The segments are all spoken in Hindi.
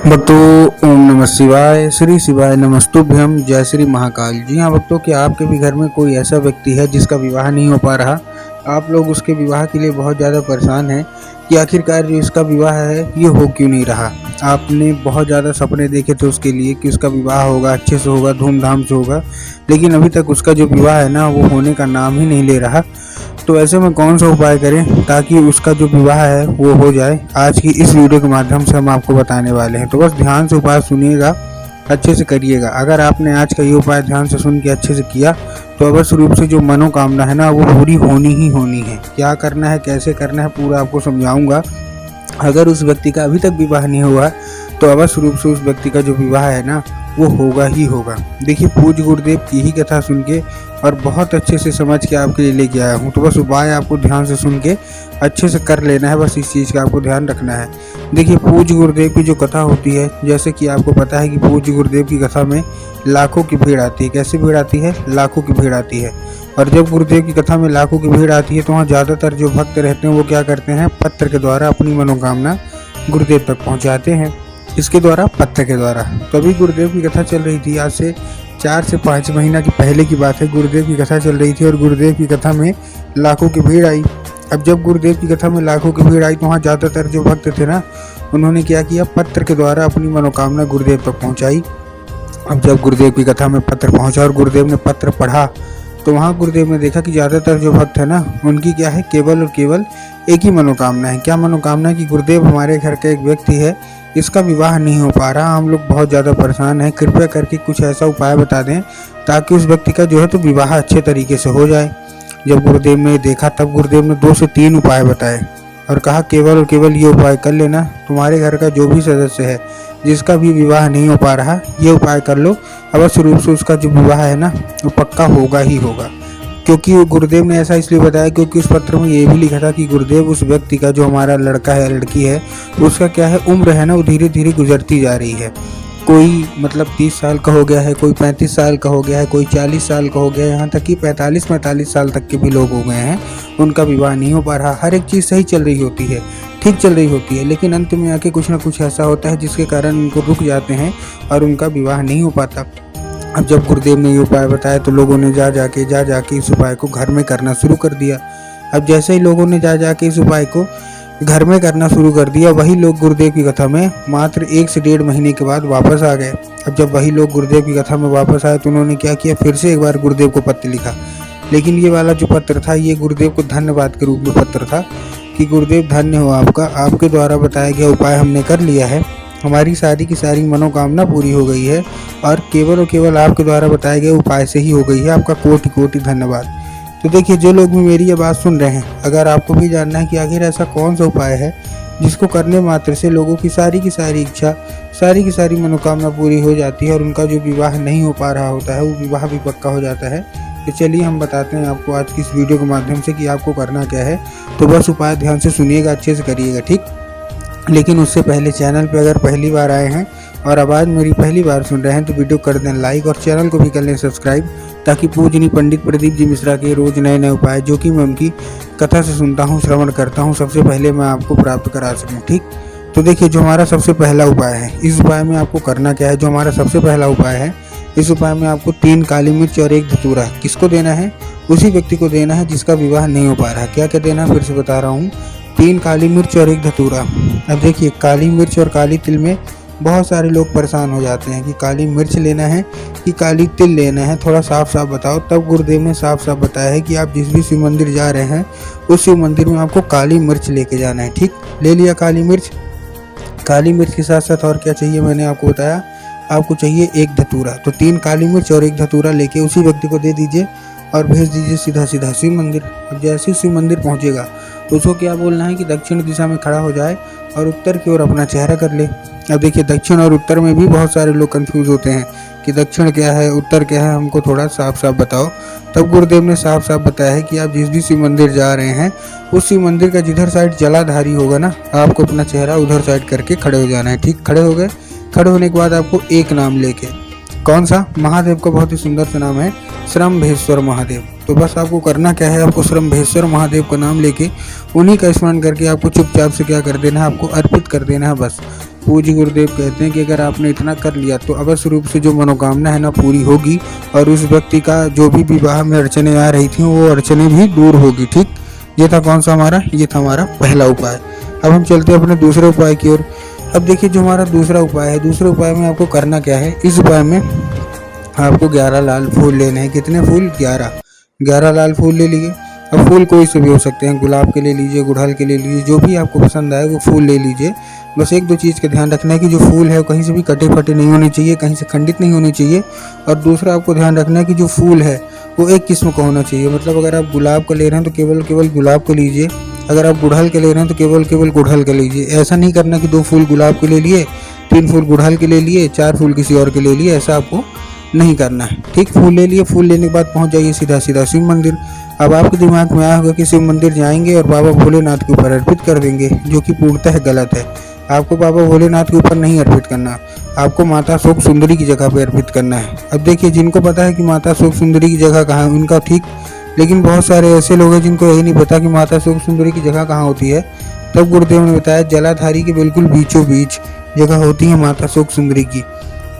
भक्तों, ओम नमः शिवाय, श्री शिवाय नमस्तुभ्यम, जय श्री महाकाल। जी हाँ भक्तों, क्या आपके भी घर में कोई ऐसा व्यक्ति है जिसका विवाह नहीं हो पा रहा? आप लोग उसके विवाह के लिए बहुत ज़्यादा परेशान हैं कि आखिरकार जो इसका विवाह है ये हो क्यों नहीं रहा। आपने बहुत ज़्यादा सपने देखे थे उसके लिए कि उसका विवाह होगा, अच्छे से होगा, धूमधाम से होगा, लेकिन अभी तक उसका जो विवाह है ना वो होने का नाम ही नहीं ले रहा। तो ऐसे में कौन सा उपाय करें ताकि उसका जो विवाह है वो हो जाए, आज की इस वीडियो के माध्यम से हम आपको बताने वाले हैं। तो बस ध्यान से उपाय सुनिएगा, अच्छे से करिएगा। अगर आपने आज का ये उपाय ध्यान से सुन के अच्छे से किया तो अवश्य रूप से जो मनोकामना है ना वो पूरी होनी ही होनी है। क्या करना है, कैसे करना है, पूरा आपको समझाऊंगा। अगर उस व्यक्ति का अभी तक विवाह नहीं हुआ तो अवश्य रूप से उस व्यक्ति का जो विवाह है ना वो होगा ही होगा। देखिए, पूज्य गुरुदेव की ही कथा सुन के और बहुत अच्छे से समझ के आपके लिए लेके आया हूँ। तो बस उपाय आपको ध्यान से सुन के अच्छे से कर लेना है, बस इस चीज़ का आपको ध्यान रखना है। देखिए, पूज्य गुरुदेव की जो कथा होती है, जैसे कि आपको पता है कि पूज्य गुरुदेव की कथा में लाखों की भीड़ आती है। कैसी भीड़ आती है? लाखों की भीड़ आती है। और जब गुरुदेव की कथा में लाखों की भीड़ आती है तो वहाँ ज़्यादातर जो भक्त रहते हैं वो क्या करते हैं, पत्र के द्वारा अपनी मनोकामना गुरुदेव तक पहुँचाते हैं। इसके द्वारा, पत्र के द्वारा। तो अभी गुरुदेव की कथा चल रही थी, आज से 4 से 5 महीना की पहले की बात है। गुरुदेव की कथा चल रही थी और गुरुदेव की कथा में लाखों की भीड़ आई। अब जब गुरुदेव की कथा में लाखों की भीड़ आई तो वहाँ ज़्यादातर जो भक्त थे ना उन्होंने क्या किया, पत्र के द्वारा अपनी मनोकामना गुरुदेव तक पहुँचाई। अब जब गुरुदेव की कथा में पत्र पहुँचा और गुरुदेव ने पत्र पढ़ा तो वहाँ गुरुदेव ने देखा कि ज़्यादातर जो भक्त है ना उनकी क्या है, केवल और केवल एक ही मनोकामना है। क्या मनोकामना है? कि गुरुदेव, हमारे घर का एक व्यक्ति है, इसका विवाह नहीं हो पा रहा, हम लोग बहुत ज़्यादा परेशान हैं, कृपया करके कुछ ऐसा उपाय बता दें ताकि उस व्यक्ति का जो है तो विवाह अच्छे तरीके से हो जाए। जब गुरुदेव ने देखा तब गुरुदेव ने 2 से 3 उपाय बताए और कहा, केवल और केवल ये उपाय कर लेना, तुम्हारे घर का जो भी सदस्य है जिसका भी विवाह नहीं हो पा रहा, ये उपाय कर लो, अवश्य रूप से उसका जो विवाह है ना वो पक्का होगा ही होगा। क्योंकि गुरुदेव ने ऐसा इसलिए बताया क्योंकि उस पत्र में ये भी लिखा था कि गुरुदेव, उस व्यक्ति का जो हमारा लड़का है, लड़की है, उसका क्या है, उम्र है ना वो धीरे धीरे गुजरती जा रही है। कोई मतलब 30 साल का हो गया है, कोई 35 साल का हो गया है, कोई 40 साल का हो गया है, यहाँ तक कि 45 साल तक के भी लोग हो गए हैं, उनका विवाह नहीं हो पा रहा। हर एक चीज़ सही चल रही होती है, ठीक चल रही होती है, लेकिन अंत में आके कुछ ना कुछ ऐसा होता है जिसके कारण उनको रुक जाते हैं और उनका विवाह नहीं हो पाता। अब जब गुरुदेव ने ये उपाय बताया तो लोगों ने जा जाके इस उपाय को घर में करना शुरू कर दिया। अब जैसे ही लोगों ने जा जाके इस उपाय को घर में करना शुरू कर दिया, वही लोग गुरुदेव की कथा में मात्र 1 से 1.5 महीने के बाद वापस आ गए। अब जब वही लोग गुरुदेव की कथा में वापस आए तो उन्होंने क्या किया, फिर से एक बार गुरुदेव को पत्र लिखा। लेकिन ये वाला जो पत्र था ये गुरुदेव को धन्यवाद के रूप में पत्र था कि गुरुदेव, धन्य हो आपका, आपके द्वारा बताया गया उपाय हमने कर लिया है, हमारी सारी की सारी मनोकामना पूरी हो गई है और केवल आपके द्वारा बताए गए उपाय से ही हो गई है, आपका कोटि कोटि धन्यवाद। तो देखिए, जो लोग भी मेरी ये बात सुन रहे हैं, अगर आपको भी जानना है कि आखिर ऐसा कौन सा उपाय है जिसको करने मात्र से लोगों की सारी इच्छा, सारी की सारी मनोकामना पूरी हो जाती है और उनका जो विवाह नहीं हो पा रहा होता है वो विवाह भी पक्का हो जाता है। तो चलिए हम बताते हैं आपको आज की इस वीडियो के माध्यम से कि आपको करना क्या है। तो बस उपाय ध्यान से सुनिएगा, अच्छे से करिएगा, ठीक। लेकिन उससे पहले चैनल पे अगर पहली बार आए हैं और आवाज़ मेरी पहली बार सुन रहे हैं तो वीडियो कर दें लाइक और चैनल को भी कर लें सब्सक्राइब, ताकि पूजनीय पंडित प्रदीप जी मिश्रा के रोज़ नए नए उपाय जो कि मैं उनकी कथा से सुनता हूँ, श्रवण करता हूँ, सबसे पहले मैं आपको प्राप्त करा सकूँ, ठीक। तो देखिए, जो हमारा सबसे पहला उपाय है, इस उपाय में आपको करना क्या है। जो हमारा सबसे पहला उपाय है, इस उपाय में आपको 3 काली मिर्च और 1 धतूरा किसको देना है, उसी व्यक्ति को देना है जिसका विवाह नहीं हो पा रहा। क्या क्या देना है, फिर से बता रहा हूँ, 3 काली मिर्च और 1 धतूरा। अब देखिए, काली मिर्च और काली तिल में बहुत सारे लोग परेशान हो जाते हैं कि काली मिर्च लेना है कि काली तिल लेना है, थोड़ा साफ साफ बताओ। तब गुरुदेव ने साफ साफ बताया है कि आप जिस भी शिव मंदिर जा रहे हैं उस शिव मंदिर में आपको काली मिर्च लेके जाना है, ठीक। ले लिया काली मिर्च। काली मिर्च के साथ साथ और क्या चाहिए मैंने आपको बताया, आपको चाहिए 1 धतूरा। तो 3 काली मिर्च और 1 धतूरा लेके उसी व्यक्ति को दे दीजिए और भेज दीजिए सीधा सीधा शिव मंदिर। अब जैसे शिव मंदिर पहुंचेगा तो उसको क्या बोलना है कि दक्षिण दिशा में खड़ा हो जाए और उत्तर की ओर अपना चेहरा कर ले। अब देखिए, दक्षिण और उत्तर में भी बहुत सारे लोग कंफ्यूज होते हैं कि दक्षिण क्या है, उत्तर क्या है, हमको थोड़ा साफ साफ बताओ। तब गुरुदेव ने साफ साफ बताया है कि आप जिस भी शिव मंदिर जा रहे हैं उस शिव मंदिर का जिधर साइड जलाधारी होगा ना, आपको अपना चेहरा उधर साइड करके खड़े हो जाना है, ठीक। खड़े हो गए। खड़े होने के बाद आपको एक नाम लेके, कौन सा, महादेव का बहुत ही सुंदर सा नाम है, श्रम्भेश्वर महादेव। तो बस आपको करना क्या है, आपको श्रम्भेश्वर महादेव का नाम लेके उन्हीं का स्मरण करके आपको चुपचाप से क्या कर देना है, आपको अर्पित कर देना है। बस पूज्य गुरुदेव कहते हैं कि अगर आपने इतना कर लिया तो अवश्य रूप से जो मनोकामना है ना पूरी होगी, और उस व्यक्ति का जो भी विवाह में अड़चने आ रही थी वो अड़चने भी दूर होगी। ठीक, ये था कौन सा हमारा, ये था हमारा पहला उपाय। अब हम चलते हैं अपने दूसरे उपाय की ओर। अब देखिए जो हमारा दूसरा उपाय है, दूसरे उपाय में आपको करना क्या है, इस उपाय में आपको 11 लाल फूल लेने हैं। कितने फूल, 11 लाल फूल ले लिए। अब फूल कोई से भी हो सकते हैं, गुलाब के ले लीजिए, गुड़हल के ले लीजिए, जो भी आपको पसंद आए वो फूल ले लीजिए। बस एक दो चीज़ का ध्यान रखना है कि जो फूल है वो कहीं से भी कटे फटे नहीं होने चाहिए, कहीं से खंडित नहीं होने चाहिए। और दूसरा आपको ध्यान रखना है कि जो फूल है वो एक किस्म का होना चाहिए। मतलब अगर आप गुलाब का ले रहे हैं तो केवल गुलाब का लीजिए, अगर आप गुड़हल के ले रहे हैं तो केवल गुड़हल का लीजिए। ऐसा नहीं करना कि 2 फूल गुलाब के ले लिए, 3 फूल गुड़हल के ले लिए, 4 फूल किसी और के ले लिए, ऐसा आपको नहीं करना है। ठीक, फूल ले लिए, फूल लेने के बाद पहुंच जाइए सीधा शिव मंदिर। अब आपके दिमाग में आया होगा कि शिव मंदिर जाएंगे और बाबा भोलेनाथ के ऊपर अर्पित कर देंगे, जो कि पूर्णतः गलत है। आपको बाबा भोलेनाथ के ऊपर नहीं अर्पित करना, आपको माता शोक सुंदरी की जगह पर अर्पित करना है। अब देखिए जिनको पता है कि माता शोक सुंदरी की जगह कहाँ है उनका ठीक, लेकिन बहुत सारे ऐसे लोग हैं जिनको यही नहीं पता कि माता शोक सुंदरी की जगह कहाँ होती है। तब गुरुदेव ने बताया जलाधारी के बिल्कुल बीचों बीच जगह होती है माता शोक सुंदरी की।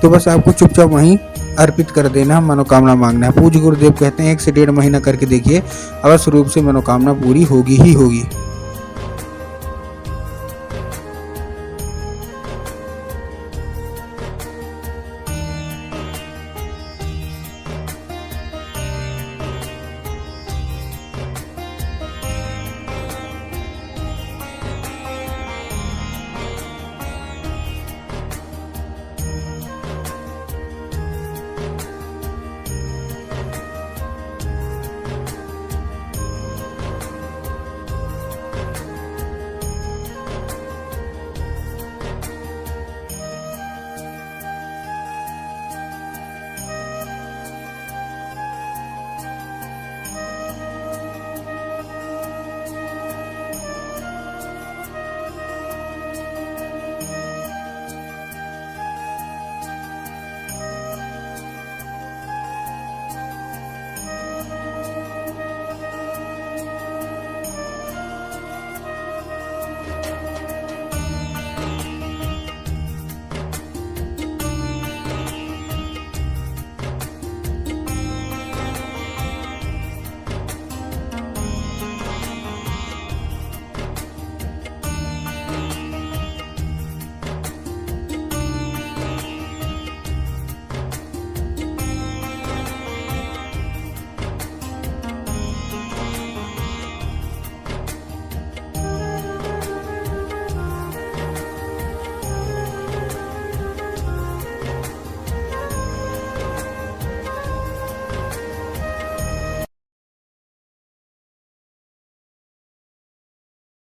तो बस आपको चुपचाप वहीं अर्पित कर देना, मनोकामना मांगना है। पूज्य गुरुदेव कहते हैं 1 से 1.5 महीना करके देखिए, अवश्य रूप से मनोकामना पूरी होगी ही होगी।